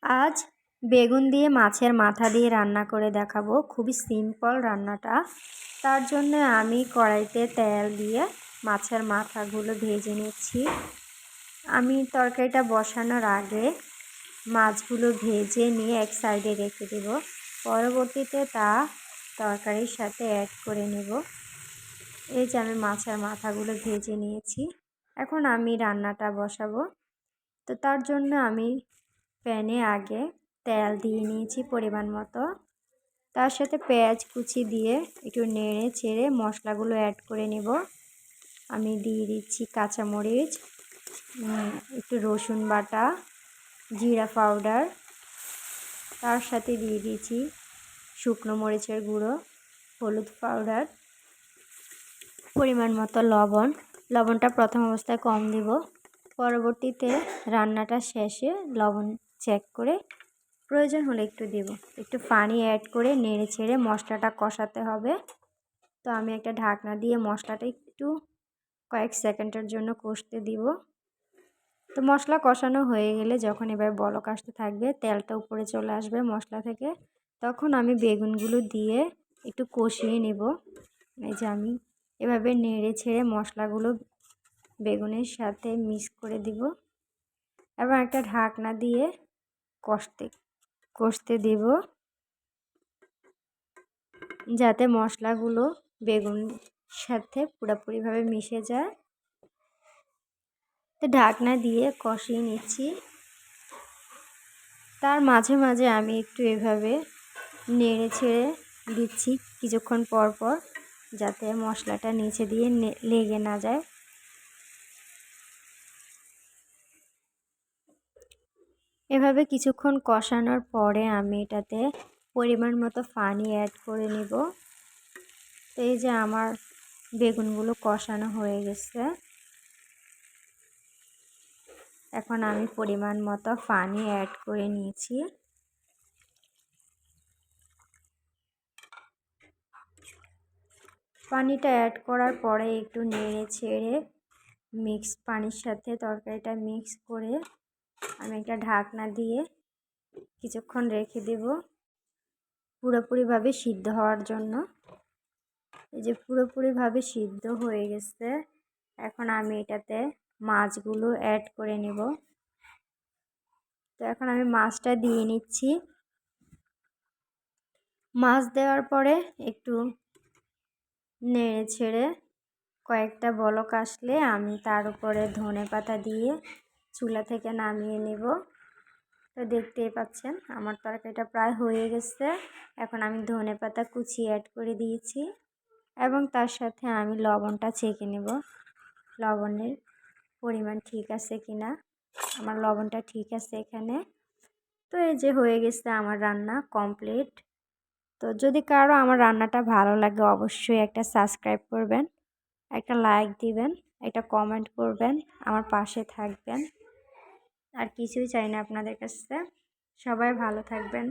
আজ বেগুন দিয়ে মাছের মাথা দিয়ে রান্না করে দেখাবো। খুবই সিম্পল রান্নাটা। তার জন্য আমি কড়াইতে তেল দিয়ে মাছের মাথাগুলো ভেজে নিচ্ছি। আমি তরকারিটা বসানোর আগে মাছগুলো ভেজে নিয়ে এক সাইডে রেখে দেব। পরবর্তীতে তা তরকারির সাথে অ্যাড করে নেব। এই যে আমি মাছের মাথাগুলো ভেজে নিয়েছি। এখন আমি রান্নাটা বসাবো। তো তার জন্য আমি প্যানে আগে তেল দিয়ে নিয়েছি পরিমাণ মতো। তার সাথে পেঁয়াজ কুচি দিয়ে একটু নেড়ে চেড়ে মশলাগুলো অ্যাড করে নেব। আমি দিয়ে দিচ্ছি কাঁচামরিচ, একটু রসুন বাটা, জিরা পাউডার, তার সাথে দিয়ে দিয়েছি শুকনো মরিচের গুঁড়ো, হলুদ পাউডার, পরিমাণ মতো লবণ। লবণটা প্রথম অবস্থায় কম দিব, পরবর্তীতে রান্নাটা শেষে লবণ চেক করে প্রয়োজন হলে একটু দেব। একটু পানি অ্যাড করে নেড়ে ছেড়ে মশলাটা কষাতে হবে। তো আমি একটা ঢাকনা দিয়ে মশলাটা একটু কয়েক সেকেন্ডের জন্য কষতে দিব। তো মশলা কষানো হয়ে গেলে যখন এবার বলক আসতে থাকবে, তেলটা উপরে চলে আসবে মশলা থেকে, তখন আমি বেগুনগুলো দিয়ে একটু কষিয়ে নেব। এই যে আমি এভাবে নেড়ে ছেড়ে মশলাগুলো বেগুনের সাথে মিক্স করে দিব এবং একটা ঢাকনা দিয়ে কষতে দিব, যাতে মশলাগুলো বেগুনের সাথে পুরোপুরিভাবে মিশে যায়। তো ঢাকনা দিয়ে কষিয়ে নিচ্ছি। তার মাঝে মাঝে আমি একটু এভাবে নেড়ে ছেড়ে দিচ্ছি কিছুক্ষণ পর পর, যাতে মশলাটা নিচে দিয়ে লেগে না যায়। এভাবে কিছুক্ষণ কষানোর পরে আমি এটাতে পরিমাণ মতো পানি অ্যাড করে নিব। তো এই যে আমার বেগুনগুলো কষানো হয়ে গেছে, এখন আমি পরিমাণ মতো পানি অ্যাড করে নিয়েছি। পানিটা অ্যাড করার পরে একটু নেড়ে ছেড়ে পানির সাথে তরকারিটা মিক্স করে আমি একটা ঢাকনা দিয়ে কিছুক্ষণ রেখে দেব পুরোপুরিভাবে সিদ্ধ হওয়ার জন্য। এই যে পুরোপুরিভাবে সিদ্ধ হয়ে গেছে, এখন আমি এটাতে মাছগুলো অ্যাড করে নেব। তো এখন আমি মাছটা দিয়ে নিচ্ছি। মাছ দেওয়ার পরে একটু নেড়ে ছেড়ে কয়েকটা বলক আসলে আমি তার উপরে ধনেপাতা দিয়ে চুলা থেকে নামিয়ে নেব। তো দেখতেই পাচ্ছেন আমার তরকারিটা প্রায় হয়ে গেছে। এখন আমি ধনেপাতা কুচি অ্যাড করে দিয়েছি এবং তার সাথে আমি লবণটা চেখে নেব, লবণের পরিমাণ ঠিক আছে কিনা। আমার লবণটা ঠিক আছে এখানে। তো এই যে হয়ে গেছে আমার রান্না কমপ্লিট। তো যদি কারো আমার রান্নাটা ভালো লাগে অবশ্যই একটা সাবস্ক্রাইব করবেন, একটা লাইক দিবেন, একটা কমেন্ট করবেন, আমার পাশে থাকবেন। আর কিছুই চাই না আপনাদের কাছে। সবাই ভালো থাকবেন।